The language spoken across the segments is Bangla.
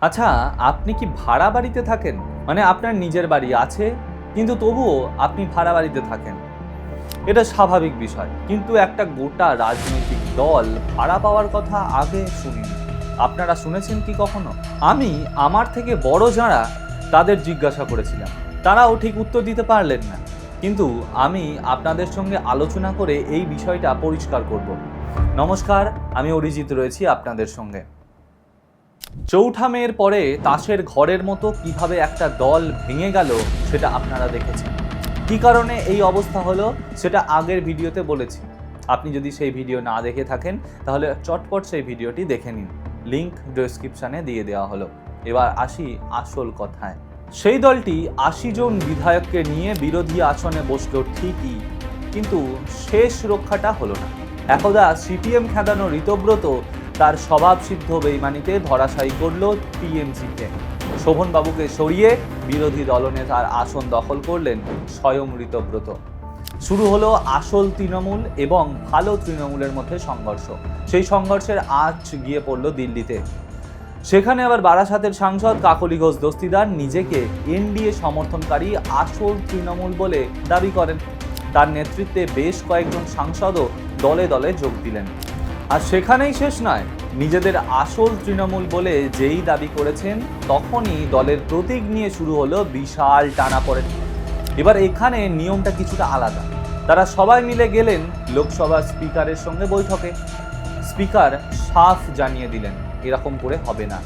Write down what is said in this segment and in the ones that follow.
আচ্ছা, আপনি কি ভাড়া বাড়িতে থাকেন? মানে আপনার নিজের বাড়ি আছে, কিন্তু তবুও আপনি ভাড়া বাড়িতে থাকেন। এটা স্বাভাবিক বিষয়, কিন্তু একটা গোটা রাজনৈতিক দল ভাড়া পাওয়ার কথা আগে শুনিনি। আপনারা শুনেছেন কি কখনো? আমি আমার থেকে বড় যারা তাদের জিজ্ঞাসা করেছিলাম, তারাও ঠিক উত্তর দিতে পারলেন না। কিন্তু আমি আপনাদের সঙ্গে আলোচনা করে এই বিষয়টা পরিষ্কার করব। নমস্কার, আমি অরিজিৎ রয়েছি আপনাদের সঙ্গে। চৌঠা মের পরে তাসের ঘরের মতো কিভাবে একটা দল ভেঙে গেল সেটা আপনারা দেখেছেন। কি কারণে এই অবস্থা হলো সেটা আগের ভিডিওতে বলেছি। আপনি যদি সেই ভিডিও না দেখে থাকেন তাহলে চটপট সেই ভিডিওটি দেখে নিন, লিংক ডেসক্রিপশনে দিয়ে দেওয়া হলো। এবার আসি আসল কথায়। সেই দলটি ৮০ জন বিধায়ককে নিয়ে বিরোধী আসনে বসলো ঠিকই, কিন্তু শেষ রক্ষাটা হলো না। একদা সিপিএম খেদানো ঋতব্রত তার স্বভাবসিদ্ধ বেইমানিতে ধরাশায়ী করল টিএমসিকে। শোভনবাবুকে সরিয়ে বিরোধী দলনেতার আসন দখল করলেন স্বয়ং ঋতব্রত। শুরু হলো আসল তৃণমূল এবং ভালো তৃণমূলের মধ্যে সংঘর্ষ। সেই সংঘর্ষের আঁচ গিয়ে পড়ল দিল্লিতে। সেখানে আবার বারাসাতের সাংসদ কাকলি ঘোষ দস্তিদার নিজেকে এনডিএ সমর্থনকারী আসল তৃণমূল বলে দাবি করেন। তার নেতৃত্বে বেশ কয়েকজন সাংসদও দলে দলে যোগ দিলেন। আর সেখানেই শেষ নয়, নিজেদের আসল তৃণমূল বলে যেই দাবি করেছেন তখনই দলের প্রতীক নিয়ে শুরু হলো বিশাল টানাপোড়েন। এবার এখানে নিয়মটা কিছুটা আলাদা। তারা সবাই মিলে গেলেন লোকসভার স্পিকারের সঙ্গে বৈঠকে। স্পিকার সাফ জানিয়ে দিলেন এরকম করে হবে না।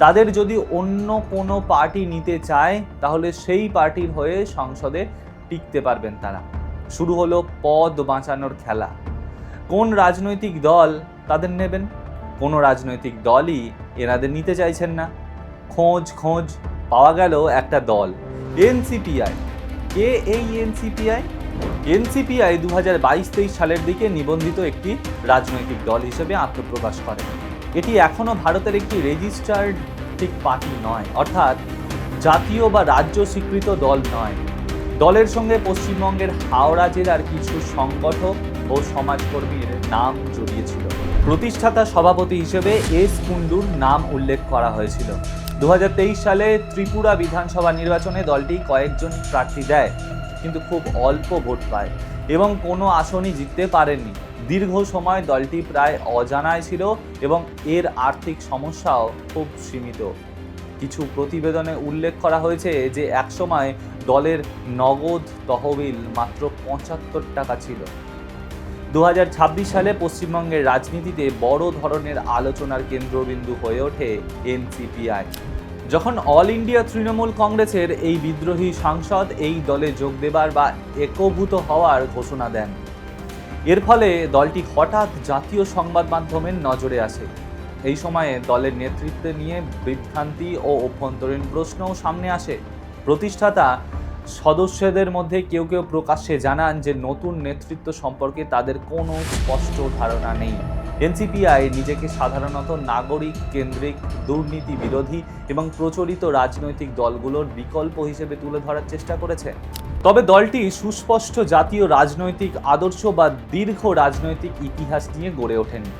তাদের যদি অন্য কোনো পার্টি নিতে চায় তাহলে সেই পার্টির হয়ে সংসদে টিকতে পারবেন তারা। শুরু হলো পদ বাঁচানোর খেলা। কোন রাজনৈতিক দল তাদের নেবেন? কোনো রাজনৈতিক দলই এনাদের নিতে চাইছেন না। খোঁজ পাওয়া গেল একটা দল, এনসিপিআই। কে এই এনসিপিআই? এনসিপিআই 2022-23 সালের দিকে নিবন্ধিত একটি রাজনৈতিক দল হিসেবে আত্মপ্রকাশ করে। এটি এখনো ভারতের একটি রেজিস্টার্ড ঠিক পার্টি নয়, অর্থাৎ জাতীয় বা রাজ্য স্বীকৃত দল নয়। দলের সঙ্গে পশ্চিমবঙ্গের হাওড়া জেলার কিছু সংগঠক ও সমাজকর্মীর নাম জড়িয়েছিল। প্রতিষ্ঠাতা সভাপতি হিসেবে এস কুন্ডুর নাম উল্লেখ করা হয়েছিল। 2023 সালে ত্রিপুরা বিধানসভা নির্বাচনে দলটি কয়েকজন প্রার্থী দেয়, কিন্তু খুব অল্প ভোট পায় এবং কোনো আসনই জিততে পারেনি। দীর্ঘ সময় দলটি প্রায় অজানায় ছিল এবং এর আর্থিক সমস্যাও খুব সীমিত। কিছু প্রতিবেদনে উল্লেখ করা হয়েছে যে একসময় দলের নগদ তহবিল মাত্র 75 টাকা ছিল। 2026 সালে পশ্চিমবঙ্গের রাজনীতিতে বড় ধরনের আলোচনার কেন্দ্রবিন্দু হয়ে ওঠে এনসিপিআই। যখন অল ইন্ডিয়া তৃণমূল কংগ্রেসের এই বিদ্রোহী সাংসদ এই দলে যোগ দেবার বা একীভূত হওয়ার ঘোষণা দেন, এর ফলে দলটি হঠাৎ জাতীয় সংবাদ মাধ্যমের নজরে আসে। এই সময়ে দলের নেতৃত্ব নিয়ে বিভ্রান্তি ও অভ্যন্তরীণ প্রশ্নও সামনে আসে। প্রতিষ্ঠাতা সদস্যদের মধ্যে কেউ কেউ প্রকাশ্যে জানান যে নতুন নেতৃত্ব সম্পর্কে তাদের কোনো স্পষ্ট ধারণা নেই। এনসিপিআই নিজেকে সাধারণত নাগরিক কেন্দ্রিক, দুর্নীতি বিরোধী এবং প্রচলিত রাজনৈতিক দলগুলোর বিকল্প হিসেবে তুলে ধরার চেষ্টা করেছে। তবে দলটি সুস্পষ্ট জাতীয় রাজনৈতিক আদর্শ বা দীর্ঘ রাজনৈতিক ইতিহাস নিয়ে গড়ে ওঠেনি।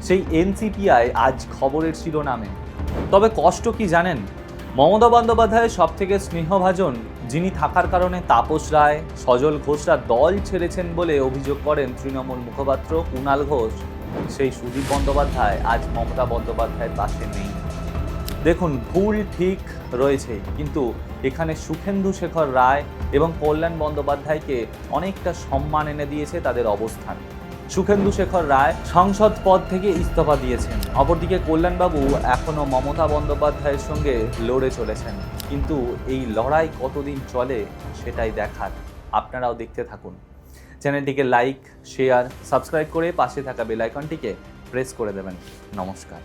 সেই এনসিপিআই আজ খবরের শিরোনামে। তবে কষ্ট কি জানেন? মমতা বন্দ্যোপাধ্যায়ের সব থেকে স্নেহভাজন যিনি থাকার কারণে তাপস রায়, সজল ঘোষরা দল ছেড়েছেন বলে অভিযোগ করেন তৃণমূল মুখপাত্র কুণাল ঘোষ, সেই সুদীপ বন্দ্যোপাধ্যায় আজ মমতা বন্দ্যোপাধ্যায়ের পাশে নেই। দেখুন, ভুল ঠিক রয়েছে, কিন্তু এখানে সুখেন্দু শেখর রায় এবং কল্যাণ বন্দ্যোপাধ্যায়কে অনেকটা সম্মান এনে দিয়েছে তাদের অবস্থান। সুখেন্দু শেখর রায় সংসদ পদ থেকে ইস্তফা দিয়েছেন, অপরদিকে কল্যাণবাবু এখনও মমতা বন্দ্যোপাধ্যায়ের সঙ্গে লড়ে চলেছেন। কিন্তু এই লড়াই কতদিন চলে সেটাই দেখার। আপনারাও দেখতে থাকুন। চ্যানেলটিকে লাইক, শেয়ার, সাবস্ক্রাইব করে পাশে থাকা বেল আইকনটিকে প্রেস করে দেবেন। নমস্কার।